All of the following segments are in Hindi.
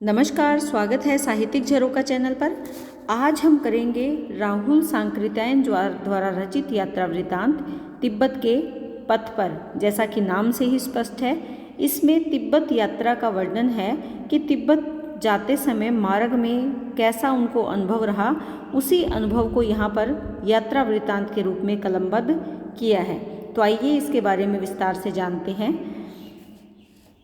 नमस्कार, स्वागत है साहित्यिक झरोका चैनल पर। आज हम करेंगे राहुल सांकृत्यायन द्वारा रचित यात्रा वृतांत तिब्बत के पथ पर। जैसा कि नाम से ही स्पष्ट है, इसमें तिब्बत यात्रा का वर्णन है कि तिब्बत जाते समय मार्ग में कैसा उनको अनुभव रहा। उसी अनुभव को यहाँ पर यात्रा वृतांत के रूप में कलमबद्ध किया है। तो आइए इसके बारे में विस्तार से जानते हैं।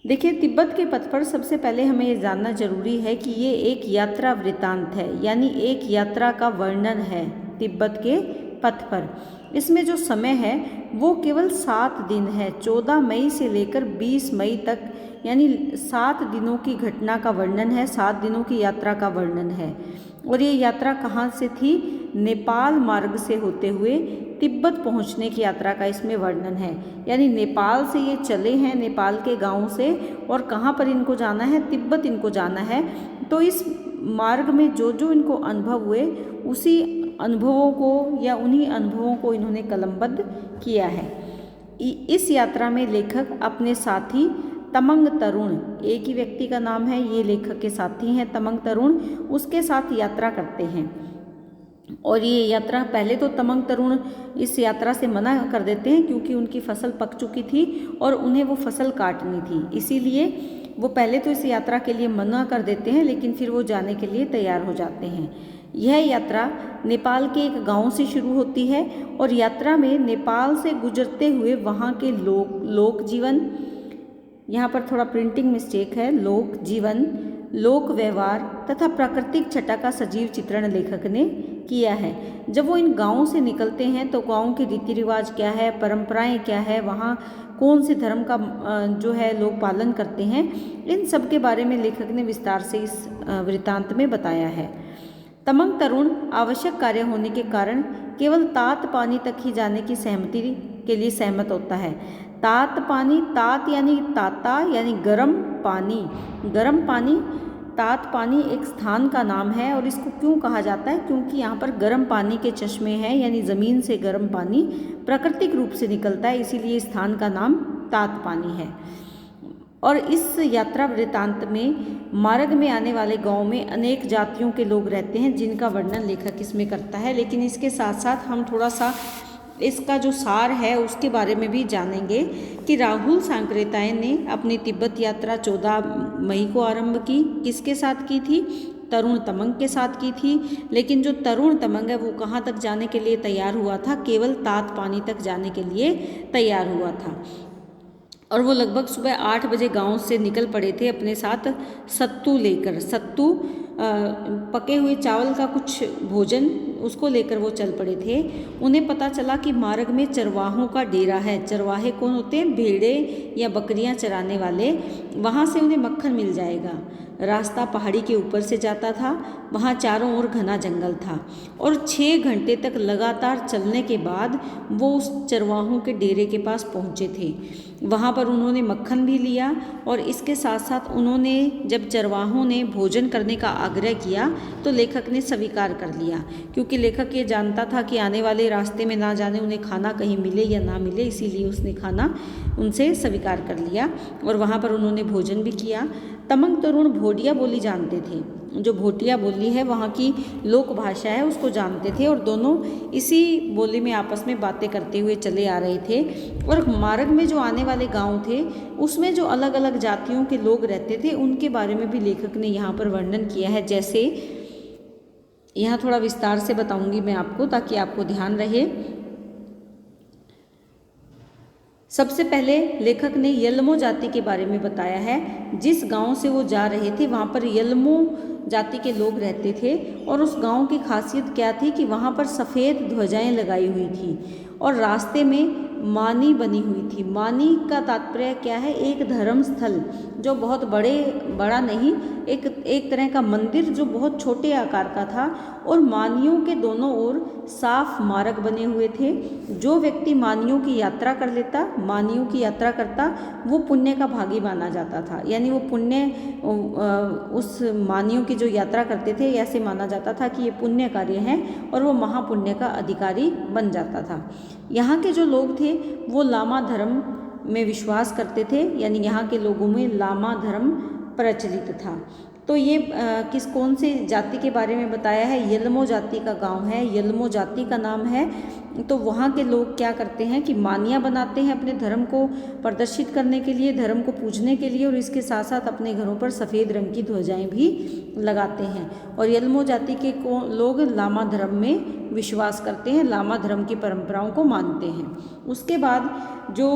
देखिए, तिब्बत के पथ पर सबसे पहले हमें ये जानना जरूरी है कि ये एक यात्रा वृतांत है, यानी एक यात्रा का वर्णन है तिब्बत के पथ पर। इसमें जो समय है वो केवल 7 दिन है। 14 मई से लेकर 20 मई तक, यानी 7 दिनों की घटना का वर्णन है, 7 दिनों की यात्रा का वर्णन है। और ये यात्रा कहाँ से थी? नेपाल मार्ग से होते हुए तिब्बत पहुँचने की यात्रा का इसमें वर्णन है। यानी नेपाल से ये चले हैं, नेपाल के गांव से, और कहाँ पर इनको जाना है? तिब्बत इनको जाना है। तो इस मार्ग में जो जो इनको अनुभव हुए, उसी अनुभवों को या उन्हीं अनुभवों को इन्होंने कलमबद्ध किया है। इस यात्रा में लेखक अपने साथी तमंग तरुण, एक ही व्यक्ति का नाम है, ये लेखक के साथी हैं तमंग तरुण, उसके साथ यात्रा करते हैं। और ये यात्रा, पहले तो तमंग तरुण इस यात्रा से मना कर देते हैं क्योंकि उनकी फसल पक चुकी थी और उन्हें वो फसल काटनी थी, इसीलिए वो पहले तो इस यात्रा के लिए मना कर देते हैं, लेकिन फिर वो जाने के लिए तैयार हो जाते हैं। यह यात्रा नेपाल के एक गांव से शुरू होती है और यात्रा में नेपाल से गुजरते हुए वहाँ के लोक जीवन, यहाँ पर थोड़ा प्रिंटिंग मिस्टेक है, लोक जीवन, लोक व्यवहार तथा प्राकृतिक छटा का सजीव चित्रण लेखक ने किया है। जब वो इन गाँवों से निकलते हैं तो गाँव के रीति रिवाज क्या है, परंपराएं क्या है, वहाँ कौन से धर्म का जो है लोग पालन करते हैं, इन सब के बारे में लेखक ने विस्तार से इस वृतांत में बताया है। तमंग तरुण आवश्यक कार्य होने के कारण केवल तात पानी तक ही जाने की सहमति के लिए सहमत होता है। तात पानी, तात यानी ताता यानी गर्म पानी, गर्म पानी। तात पानी एक स्थान का नाम है और इसको क्यों कहा जाता है? क्योंकि यहाँ पर गर्म पानी के चश्मे हैं, यानी ज़मीन से गर्म पानी प्राकृतिक रूप से निकलता है, इसीलिए स्थान का नाम तात पानी है। और इस यात्रा वृतांत में मार्ग में आने वाले गांव में अनेक जातियों के लोग रहते हैं, जिनका वर्णन लेखक इसमें करता है। लेकिन इसके साथ साथ हम थोड़ा सा इसका जो सार है उसके बारे में भी जानेंगे कि राहुल सांकृत्यायन ने अपनी तिब्बत यात्रा 14 मई को आरंभ की। किसके साथ की थी? तरुण तमंग के साथ की थी। लेकिन जो तरुण तमंग है वो कहाँ तक जाने के लिए तैयार हुआ था? केवल तात पानी तक जाने के लिए तैयार हुआ था। और वो लगभग सुबह 8 बजे गांव से निकल पड़े थे अपने साथ सत्तू लेकर। सत्तू पके हुए चावल का कुछ भोजन, उसको लेकर वो चल पड़े थे। उन्हें पता चला कि मार्ग में चरवाहों का डेरा है। चरवाहे कौन होते हैं? भेड़े या बकरियां चराने वाले। वहाँ से उन्हें मक्खन मिल जाएगा। रास्ता पहाड़ी के ऊपर से जाता था, वहाँ चारों ओर घना जंगल था और 6 घंटे तक लगातार चलने के बाद वो उस चरवाहों के डेरे के पास पहुँचे थे। वहाँ पर उन्होंने मक्खन भी लिया और इसके साथ साथ उन्होंने, जब चरवाहों ने भोजन करने का आग्रह किया तो लेखक ने स्वीकार कर लिया, क्योंकि लेखक ये जानता था कि आने वाले रास्ते में ना जाने उन्हें खाना कहीं मिले या ना मिले, इसीलिए उसने खाना उनसे स्वीकार कर लिया और वहाँ पर उन्होंने भोजन भी किया। तमंग तरुण भोटिया बोली जानते थे, जो भोटिया बोली है वहाँ की लोक भाषा है, उसको जानते थे और दोनों इसी बोली में आपस में बातें करते हुए चले आ रहे थे। और मार्ग में जो आने वाले गांव थे उसमें जो अलग अलग जातियों के लोग रहते थे उनके बारे में भी लेखक ने यहाँ पर वर्णन किया है। जैसे यहाँ थोड़ा विस्तार से बताऊंगी मैं आपको, ताकि आपको ध्यान रहे। सबसे पहले लेखक ने यल्मो जाति के बारे में बताया है। जिस गांव से वो जा रहे थे वहाँ पर यल्मो जाति के लोग रहते थे और उस गांव की खासियत क्या थी कि वहाँ पर सफ़ेद ध्वजाएं लगाई हुई थी और रास्ते में मानी बनी हुई थी। मानी का तात्पर्य क्या है? एक धर्म स्थल जो बहुत बड़ा नहीं, एक तरह का मंदिर जो बहुत छोटे आकार का था और मानियों के दोनों ओर साफ मार्ग बने हुए थे। जो व्यक्ति मानियों की यात्रा कर लेता, मानियों की यात्रा करता, वो पुण्य का भागी माना जाता था। यानी वो पुण्य, उस मानियों की जो यात्रा करते थे, ऐसे माना जाता था कि ये पुण्य कार्य है और वो महापुण्य का अधिकारी बन जाता था। यहाँ के जो लोग थे वो लामा धर्म में विश्वास करते थे, यानी यहाँ के लोगों में लामा धर्म प्रचलित था। तो ये कौन सी जाति के बारे में बताया है? यल्मो जाति का गांव है, यल्मो जाति का नाम है। तो वहाँ के लोग क्या करते हैं कि मानियाँ बनाते हैं अपने धर्म को प्रदर्शित करने के लिए, धर्म को पूजने के लिए, और इसके साथ साथ अपने घरों पर सफ़ेद रंग की ध्वजाएं भी लगाते हैं। और यल्मो जाति के लोग लामा धर्म में विश्वास करते हैं, लामा धर्म की परंपराओं को मानते हैं। उसके बाद जो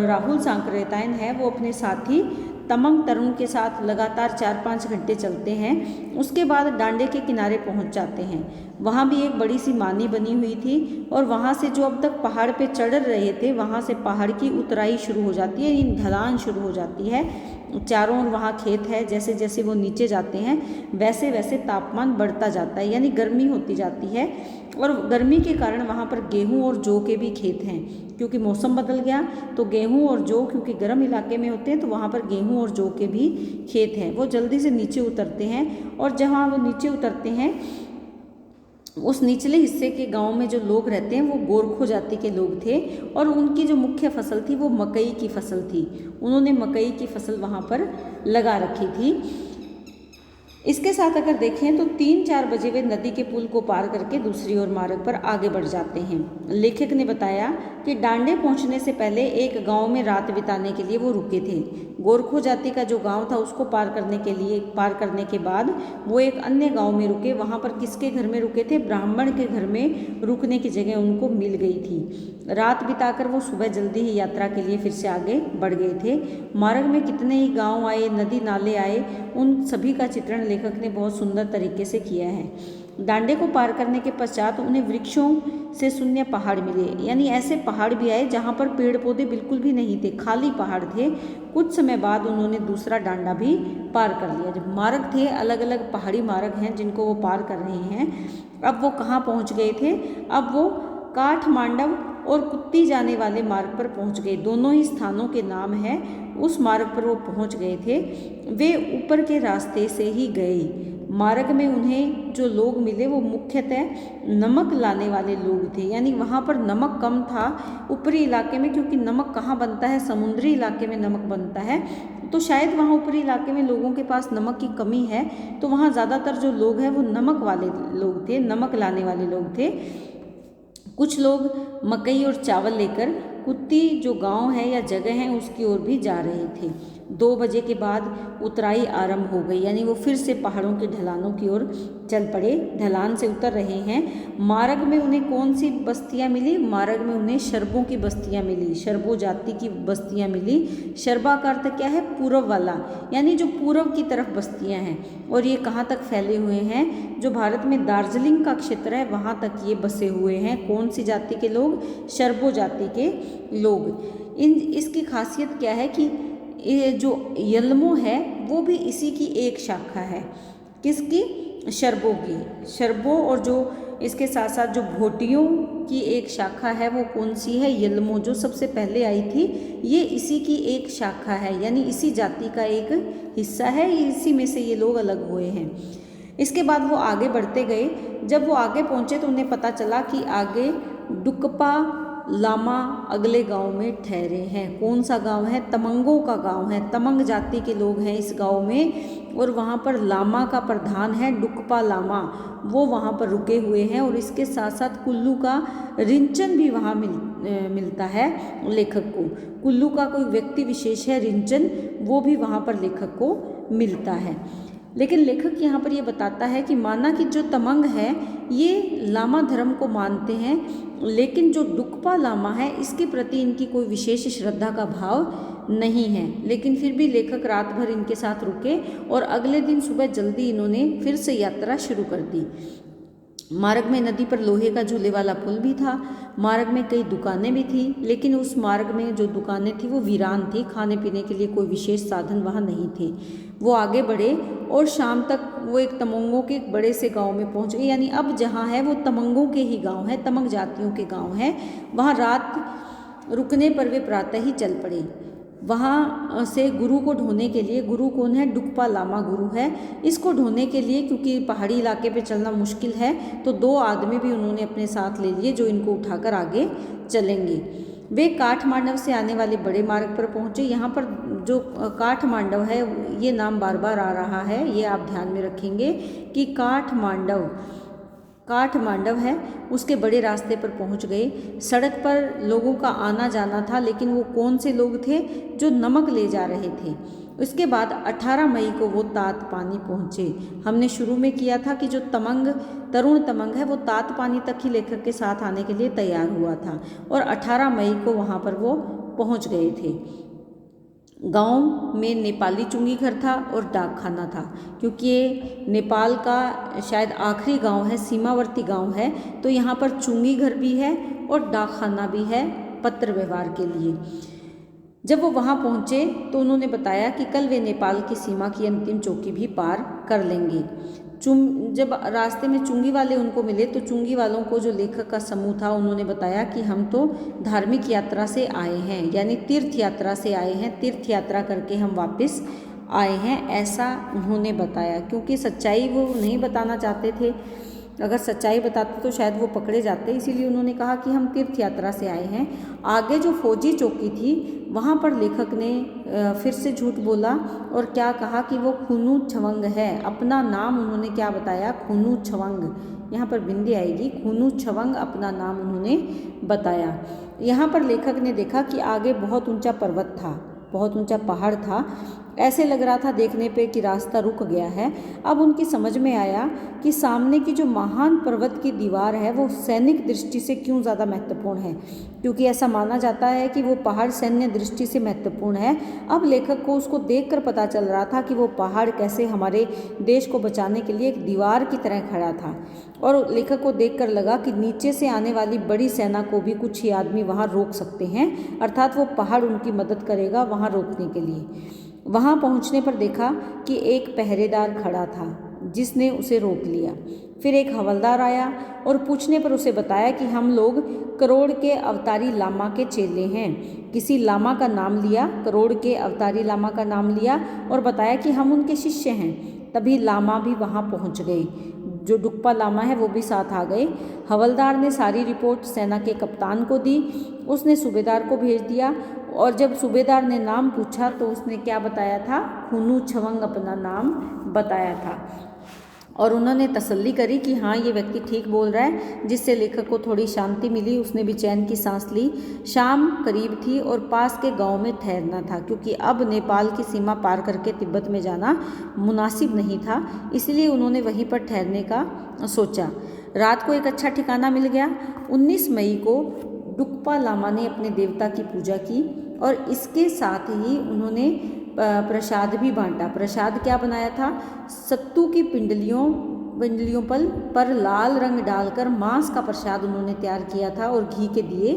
राहुल सांकृत्यायन है वो अपने साथी तमंग तरुण के साथ लगातार 4-5 घंटे चलते हैं। उसके बाद डांडे के किनारे पहुंच जाते हैं। वहाँ भी एक बड़ी सी मानी बनी हुई थी, और वहाँ से जो अब तक पहाड़ पे चढ़ रहे थे, वहाँ से पहाड़ की उतराई शुरू हो जाती है, ढलान शुरू हो जाती है। चारों ओर वहाँ खेत है। जैसे जैसे वो नीचे जाते हैं वैसे वैसे तापमान बढ़ता जाता है, यानी गर्मी होती जाती है। और गर्मी के कारण वहाँ पर गेहूँ और जौ के भी खेत हैं, क्योंकि मौसम बदल गया। तो गेहूँ और जौ क्योंकि गर्म इलाके में होते हैं, तो वहाँ पर गेहूँ और जौ के भी खेत हैं। वो जल्दी से नीचे उतरते हैं, और जहाँ वो नीचे उतरते हैं उस निचले हिस्से के गांव में जो लोग रहते हैं वो गोरखो जाति के लोग थे, और उनकी जो मुख्य फसल थी वो मकई की फसल थी। उन्होंने मकई की फसल वहाँ पर लगा रखी थी। इसके साथ अगर देखें तो 3-4 बजे वे नदी के पुल को पार करके दूसरी ओर मार्ग पर आगे बढ़ जाते हैं। लेखक ने बताया कि डांडे पहुंचने से पहले एक गांव में रात बिताने के लिए वो रुके थे। गोरखो जाति का जो गांव था उसको पार करने के बाद वो एक अन्य गांव में रुके। वहां पर किसके घर में रुके थे? ब्राह्मण के घर में रुकने की जगह उनको मिल गई थी। रात बिताकर वो सुबह जल्दी ही यात्रा के लिए फिर से आगे बढ़ गए थे। मार्ग में कितने ही गाँव आए, नदी नाले आए, उन सभी का चित्रण लेखक ने बहुत सुंदर तरीके से किया है। डांडे को पार करने के पश्चात उन्हें वृक्षों से शून्य पहाड़ मिले, यानी ऐसे पहाड़ भी आए जहाँ पर पेड़ पौधे बिल्कुल भी नहीं थे, खाली पहाड़ थे। कुछ समय बाद उन्होंने दूसरा डांडा भी पार कर लिया। जब मार्ग थे, अलग अलग पहाड़ी मार्ग हैं जिनको वो पार कर रहे हैं। अब वो कहाँ पहुँच गए थे? अब वो काठमांडव और कुत्ती जाने वाले मार्ग पर पहुंच गए। दोनों ही स्थानों के नाम है। उस मार्ग पर वो पहुंच गए थे। वे ऊपर के रास्ते से ही गए। मार्ग में उन्हें जो लोग मिले वो मुख्यतः नमक लाने वाले लोग थे, यानी वहाँ पर नमक कम था ऊपरी इलाके में, क्योंकि नमक कहाँ बनता है? समुद्री इलाके में नमक बनता है। तो शायद वहाँ ऊपरी इलाके में लोगों के पास नमक की कमी है, तो वहाँ ज़्यादातर जो लोग हैं वो नमक वाले लोग थे, नमक लाने वाले लोग थे। कुछ लोग मकई और चावल लेकर कुत्ती जो गांव है या जगह है उसकी ओर भी जा रहे थे। 2 बजे के बाद उतराई आरंभ हो गई, यानी वो फिर से पहाड़ों की ढलानों की ओर चल पड़े। ढलान से उतर रहे हैं। मार्ग में उन्हें कौन सी बस्तियां मिली? मार्ग में उन्हें शर्बों की बस्तियां मिली, शर्बो जाति की बस्तियां मिली। शर्बा का अर्थ क्या है? पूर्व वाला, यानी जो पूर्व की तरफ बस्तियां हैं। और ये कहाँ तक फैले हुए हैं? जो भारत में दार्जिलिंग का क्षेत्र है वहाँ तक ये बसे हुए हैं। कौन सी जाति के लोग? शर्बो जाति के लोग। इसकी खासियत क्या है कि ये जो यल्मो है वो भी इसी की एक शाखा है। किसकी? शर्बो की। शर्बो, और जो इसके साथ साथ जो भोटियों की एक शाखा है वो कौन सी है? यल्मो, जो सबसे पहले आई थी, ये इसी की एक शाखा है, यानी इसी जाति का एक हिस्सा है। इसी में से ये लोग अलग हुए हैं। इसके बाद वो आगे बढ़ते गए। जब वो आगे पहुँचे तो उन्हें पता चला कि आगे डुकपा लामा अगले गांव में ठहरे हैं। कौन सा गांव है? तमंगों का गांव है। तमंग जाति के लोग हैं इस गांव में, और वहां पर लामा का प्रधान है डुकपा लामा, वो वहां पर रुके हुए हैं। और इसके साथ साथ कुल्लू का रिंचन भी वहां मिलता है लेखक को। कुल्लू का कोई व्यक्ति विशेष है रिंचन, वो भी वहां पर लेखक को मिलता है। लेकिन लेखक यहाँ पर ये बताता है कि माना कि जो तमंग है ये लामा धर्म को मानते हैं, लेकिन जो डुकपा लामा है इसके प्रति इनकी कोई विशेष श्रद्धा का भाव नहीं है। लेकिन फिर भी लेखक रात भर इनके साथ रुके, और अगले दिन सुबह जल्दी इन्होंने फिर से यात्रा शुरू कर दी। मार्ग में नदी पर लोहे का झूले वाला पुल भी था। मार्ग में कई दुकानें भी थी, लेकिन उस मार्ग में जो दुकानें थी वो वीरान थी। खाने पीने के लिए कोई विशेष साधन वहाँ नहीं थे। वो आगे बढ़े और शाम तक वो एक तमंगों के एक बड़े से गांव में पहुँच गए, यानी अब जहाँ है वो तमंगों के ही गांव है, तमंग जातियों के गांव है। वहाँ रात रुकने पर वे प्रातः ही चल पड़े। वहाँ से गुरु को ढोने के लिए, गुरु कौन है? डुकपा लामा गुरु है। इसको ढोने के लिए, क्योंकि पहाड़ी इलाके पे चलना मुश्किल है, तो 2 आदमी भी उन्होंने अपने साथ ले लिए जो इनको उठाकर आगे चलेंगे। वे काठमांडव से आने वाले बड़े मार्ग पर पहुँचे। यहाँ पर जो काठमांडव है ये नाम बार बार आ रहा है, ये आप ध्यान में रखेंगे कि काठमांडव है, उसके बड़े रास्ते पर पहुंच गए। सड़क पर लोगों का आना जाना था, लेकिन वो कौन से लोग थे? जो नमक ले जा रहे थे। उसके बाद 18 मई को वो तात पानी पहुँचे। हमने शुरू में किया था कि जो तरुण तमंग है वो तात पानी तक ही लेखक के साथ आने के लिए तैयार हुआ था और 18 मई को वहाँ पर वो पहुँच गए थे। गांव में नेपाली चुंगी घर था और डाक खाना था, क्योंकि ये नेपाल का शायद आखिरी गांव है, सीमावर्ती गांव है, तो यहाँ पर चुंगी घर भी है और डाक खाना भी है पत्र व्यवहार के लिए। जब वो वहाँ पहुँचे तो उन्होंने बताया कि कल वे नेपाल की सीमा की अंतिम चौकी भी पार कर लेंगे। जब रास्ते में चुंगी वाले उनको मिले तो चुंगी वालों को जो लेखक का समूह था उन्होंने बताया कि हम तो धार्मिक यात्रा से आए हैं, यानी तीर्थ यात्रा से आए हैं, तीर्थ यात्रा करके हम वापस आए हैं, ऐसा उन्होंने बताया। क्योंकि सच्चाई वो नहीं बताना चाहते थे, अगर सच्चाई बताते तो शायद वो पकड़े जाते, इसीलिए उन्होंने कहा कि हम तीर्थ यात्रा से आए हैं। आगे जो फौजी चौकी थी वहाँ पर लेखक ने फिर से झूठ बोला और क्या कहा कि वो खुनू छवंग है। अपना नाम उन्होंने क्या बताया? खुनू छवंग। यहाँ पर बिंदी आएगी, खुनू छवंग अपना नाम उन्होंने बताया। यहाँ पर लेखक ने देखा कि आगे बहुत ऊंचा पर्वत था, बहुत ऊंचा पहाड़ था। ऐसे लग रहा था देखने पे कि रास्ता रुक गया है। अब उनकी समझ में आया कि सामने की जो महान पर्वत की दीवार है वो सैनिक दृष्टि से क्यों ज़्यादा महत्वपूर्ण है, क्योंकि ऐसा माना जाता है कि वो पहाड़ सैन्य दृष्टि से महत्वपूर्ण है। अब लेखक को उसको देखकर पता चल रहा था कि वो पहाड़ कैसे हमारे देश को बचाने के लिए एक दीवार की तरह खड़ा था, और लेखक को देखकर लगा कि नीचे से आने वाली बड़ी सेना को भी कुछ ही आदमी वहाँ रोक सकते हैं, अर्थात वो पहाड़ उनकी मदद करेगा वहाँ रोकने के लिए। वहाँ पहुँचने पर देखा कि एक पहरेदार खड़ा था जिसने उसे रोक लिया। फिर एक हवलदार आया और पूछने पर उसे बताया कि हम लोग करोड़ के अवतारी लामा के चेले हैं। किसी लामा का नाम लिया, करोड़ के अवतारी लामा का नाम लिया और बताया कि हम उनके शिष्य हैं। तभी लामा भी वहाँ पहुँच गए, जो डुक्पा लामा है वो भी साथ आ गए। हवलदार ने सारी रिपोर्ट सेना के कप्तान को दी, उसने सूबेदार को भेज दिया और जब सूबेदार ने नाम पूछा तो उसने क्या बताया था? खुनू छवंग अपना नाम बताया था। और उन्होंने तसल्ली करी कि हाँ ये व्यक्ति ठीक बोल रहा है, जिससे लेखक को थोड़ी शांति मिली, उसने भी चैन की सांस ली। शाम करीब थी और पास के गांव में ठहरना था, क्योंकि अब नेपाल की सीमा पार करके तिब्बत में जाना मुनासिब नहीं था, इसलिए उन्होंने वहीं पर ठहरने का सोचा। रात को एक अच्छा ठिकाना मिल गया। 19 मई को डुक्पा लामा ने अपने देवता की पूजा की और इसके साथ ही उन्होंने प्रसाद भी बांटा। प्रसाद क्या बनाया था? सत्तू की पिंडलियों पर लाल रंग डालकर मांस का प्रसाद उन्होंने तैयार किया था और घी के दिए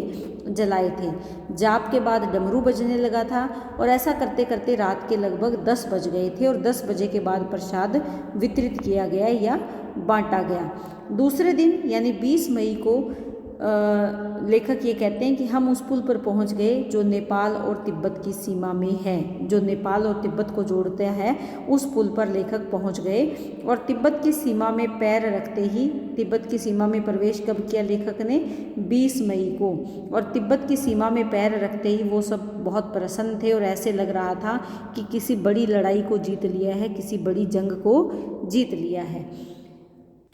जलाए थे। जाप के बाद डमरू बजने लगा था और ऐसा करते करते रात के लगभग 10 बज गए थे और 10 बजे के बाद प्रसाद वितरित किया गया या बांटा गया। दूसरे दिन यानी 20 मई को लेखक ये कहते हैं कि हम उस पुल पर पहुंच गए जो नेपाल और तिब्बत की सीमा में है, जो नेपाल और तिब्बत को जोड़ता है। उस पुल पर लेखक पहुंच गए और तिब्बत की सीमा में पैर रखते ही, तिब्बत की सीमा में प्रवेश कब किया लेखक ने? 20 मई को। और तिब्बत की सीमा में पैर रखते ही वो सब बहुत प्रसन्न थे और ऐसे लग रहा था कि किसी बड़ी लड़ाई को जीत लिया है, किसी बड़ी जंग को जीत लिया है।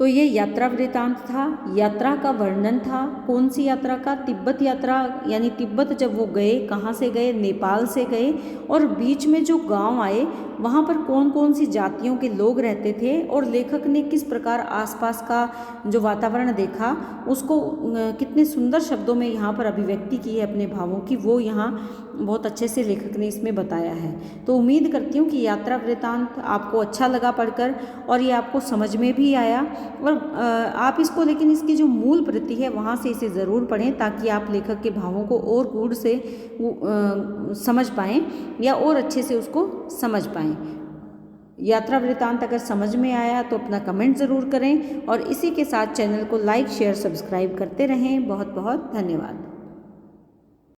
तो ये यात्रा वृतांत था, यात्रा का वर्णन था। कौन सी यात्रा का? तिब्बत यात्रा, यानी तिब्बत जब वो गए, कहाँ से गए? नेपाल से गए। और बीच में जो गांव आए वहाँ पर कौन कौन सी जातियों के लोग रहते थे और लेखक ने किस प्रकार आसपास का जो वातावरण देखा उसको कितने सुंदर शब्दों में यहाँ पर अभिव्यक्ति की है अपने भावों की, वो यहाँ बहुत अच्छे से लेखक ने इसमें बताया है। तो उम्मीद करती हूँ कि यात्रा वृतांत आपको अच्छा लगा पढ़कर और ये आपको समझ में भी आया। और आप इसको, लेकिन इसकी जो मूल प्रति है वहाँ से इसे ज़रूर पढ़ें ताकि आप लेखक के भावों को और गूढ़ से समझ पाएँ या और अच्छे से उसको समझ पाएँ। यात्रा वृतांत अगर समझ में आया तो अपना कमेंट ज़रूर करें और इसी के साथ चैनल को लाइक, शेयर, सब्सक्राइब करते रहें। बहुत बहुत धन्यवाद।